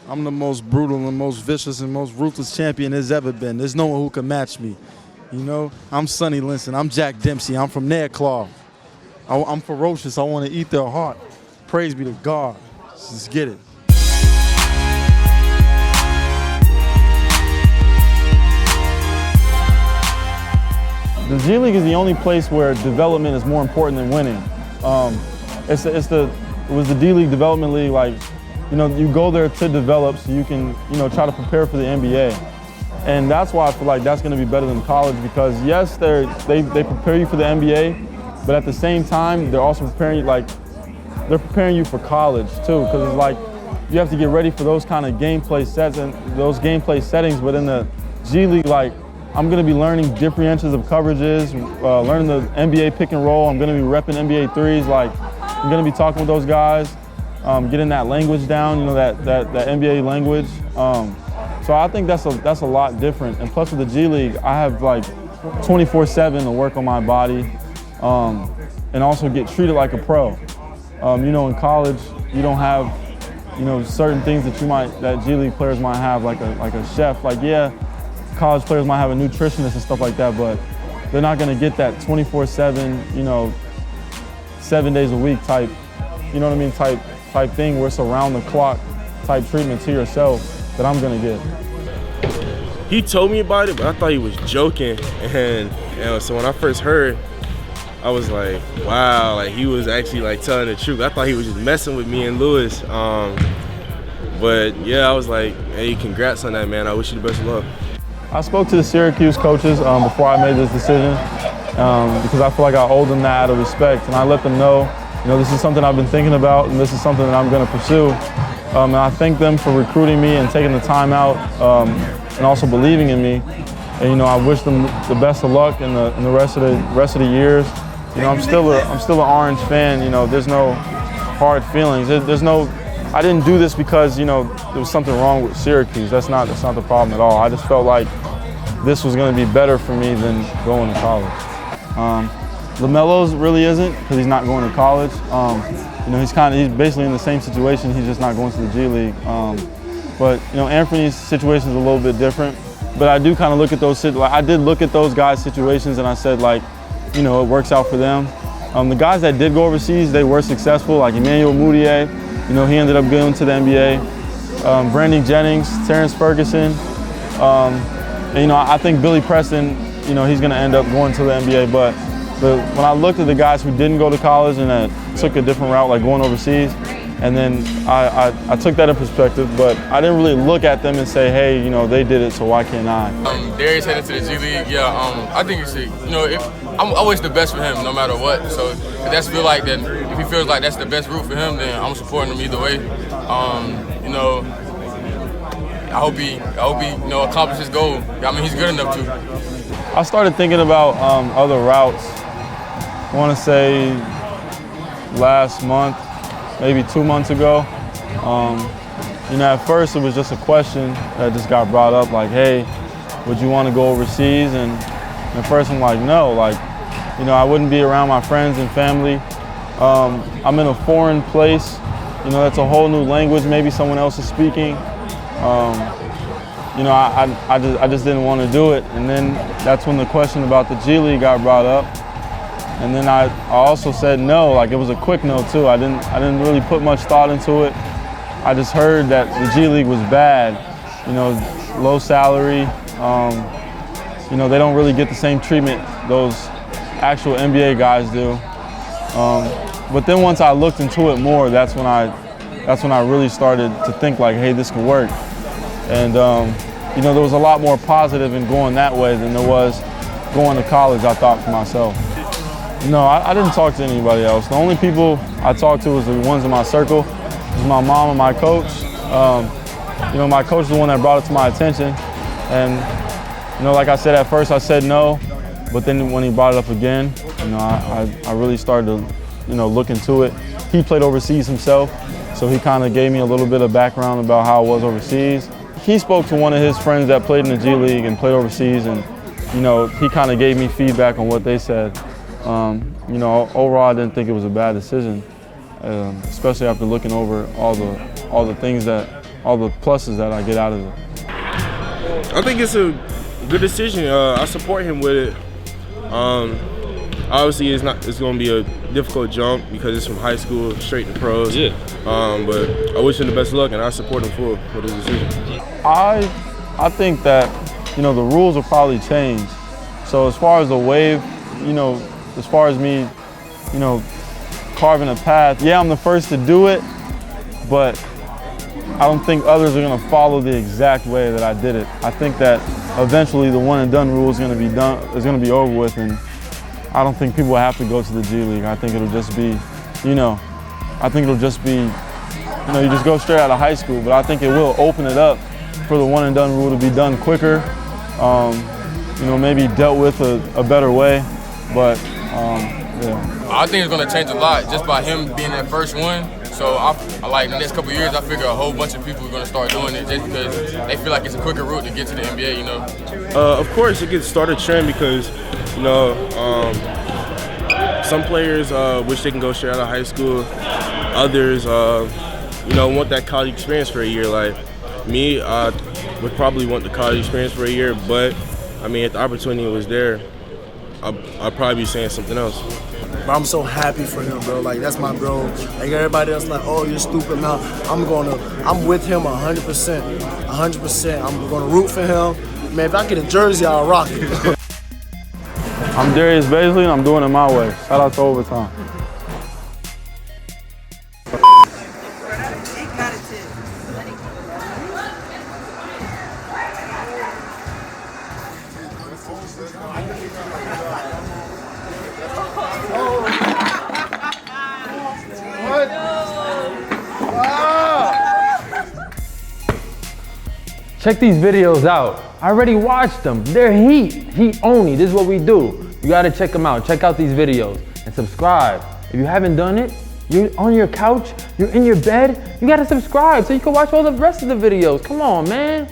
I'm the most brutal and most vicious and most ruthless champion there's ever been. There's no one who can match me. You know, I'm Sonny Linson. I'm Jack Dempsey. I'm from their claw. I'm ferocious. I want to eat their heart. Praise be to God. Let's get it. The G League is the only place where development is more important than winning. It was the D League Development League. Like, you know, you go there to develop so you can, you know, try to prepare for the NBA. And that's why I feel like that's going to be better than college, because yes, they prepare you for the NBA, but at the same time, they're also preparing you for college too, because it's like you have to get ready for those kind of gameplay sets and those gameplay settings. But in the G League, like, I'm going to be learning differentials of coverages, learning the NBA pick and roll. I'm going to be repping NBA threes. Like, I'm going to be talking with those guys, getting that language down, you know, that NBA language. So I think that's a lot different. And plus with the G League, I have like 24/7 to work on my body, and also get treated like a pro. You know, in college, you don't have, you know, certain things that G League players might have, like a chef. Like, yeah, college players might have a nutritionist and stuff like that, but they're not going to get that 24/7, you know, 7 days a week type, you know what I mean, type thing where it's around the clock type treatment to yourself that I'm going to get. He told me about it, but I thought he was joking, and so when I first heard, I was like, wow, like he was actually like telling the truth. I thought he was just messing with me and Lewis. But yeah, I was like, hey, congrats on that, man. I wish you the best of luck. I spoke to the Syracuse coaches before I made this decision, because I feel like I owe them that out of respect, and I let them know, you know, this is something I've been thinking about, and this is something that I'm going to pursue. And I thank them for recruiting me and taking the time out, and also believing in me. And you know, I wish them the best of luck in the rest of the years. You know, I'm still an Orange fan. You know, there's no hard feelings. I didn't do this because, you know, there was something wrong with Syracuse. That's not the problem at all. I just felt like this was going to be better for me than going to college. LaMelo's really isn't, because he's not going to college. You know, he's basically in the same situation. He's just not going to the G League. But you know, Anthony's situation is a little bit different. But I do kind of look at those. I did look at those guys' situations, and I said, like, you know, it works out for them. The guys that did go overseas, they were successful. Like Emmanuel Mudiay, you know, he ended up going to the NBA. Brandon Jennings, Terrence Ferguson. And, you know, I think Billy Preston, you know, he's going to end up going to the NBA. But when I looked at the guys who didn't go to college and that took a different route, like going overseas, and then I took that in perspective, but I didn't really look at them and say, hey, you know, they did it, so why can't I? Darius headed to the G League, yeah, I think it's, you know, I wish the best for him no matter what. So if that's feel like that, if he feels like that's the best route for him, then I'm supporting him either way. You know, I hope he you know, accomplishes his goal. I mean, he's good enough to. I started thinking about other routes. I want to say last month, maybe 2 months ago. You know, at first it was just a question that just got brought up, like, hey, would you want to go overseas? And at first I'm like, no, like, you know, I wouldn't be around my friends and family. I'm in a foreign place, you know, that's a whole new language, maybe someone else is speaking. You know, I just didn't want to do it. And then that's when the question about the G League got brought up. And then I also said no, like it was a quick no too. I didn't really put much thought into it. I just heard that the G League was bad, you know, low salary. You know, they don't really get the same treatment those actual NBA guys do. But then once I looked into it more, that's when I really started to think like, hey, this could work. And you know, there was a lot more positive in going that way than there was going to college, I thought, for myself. No, I didn't talk to anybody else. The only people I talked to was the ones in my circle. It was my mom and my coach. You know, my coach is the one that brought it to my attention. And, you know, like I said, at first I said no, but then when he brought it up again, you know, I really started to, you know, look into it. He played overseas himself, so he kind of gave me a little bit of background about how it was overseas. He spoke to one of his friends that played in the G League and played overseas, and, you know, he kind of gave me feedback on what they said. You know, overall, I didn't think it was a bad decision, especially after looking over all the things that all the pluses that I get out of it. I think it's a good decision. I support him with it. Obviously, it's going to be a difficult jump because it's from high school straight to pros. Yeah. But I wish him the best of luck, and I support him full with his decision. I think that, you know, the rules will probably change. So as far as the wave, you know, as far as me, you know, carving a path, yeah, I'm the first to do it, but I don't think others are going to follow the exact way that I did it. I think that eventually the one and done rule is going to be over with, and I don't think people have to go to the G League. I think it'll just be, you know, you just go straight out of high school, but I think it will open it up for the one and done rule to be done quicker, you know, maybe dealt with a better way, but yeah. I think it's going to change a lot just by him being that first one. So I like the next couple of years, I figure a whole bunch of people are going to start doing it just because they feel like it's a quicker route to get to the NBA, you know. Of course, it could start a trend because, you know, some players wish they can go straight out of high school. Others, you know, want that college experience for a year. Like me, I would probably want the college experience for a year, but I mean, if the opportunity was there, I'd probably be saying something else. But I'm so happy for him, bro. Like, that's my bro. Like, everybody else like, oh, you're stupid now. I'm with him 100%. 100%. I'm gonna root for him. Man, if I get a jersey, I'll rock it. I'm Darius Bazley, and I'm doing it my way. Shout out to Overtime. Check these videos out. I already watched them. They're heat only. This is what we do. You gotta check them out. Check out these videos and subscribe. If you haven't done it, you're on your couch, you're in your bed, you gotta subscribe so you can watch all the rest of the videos. Come on, man.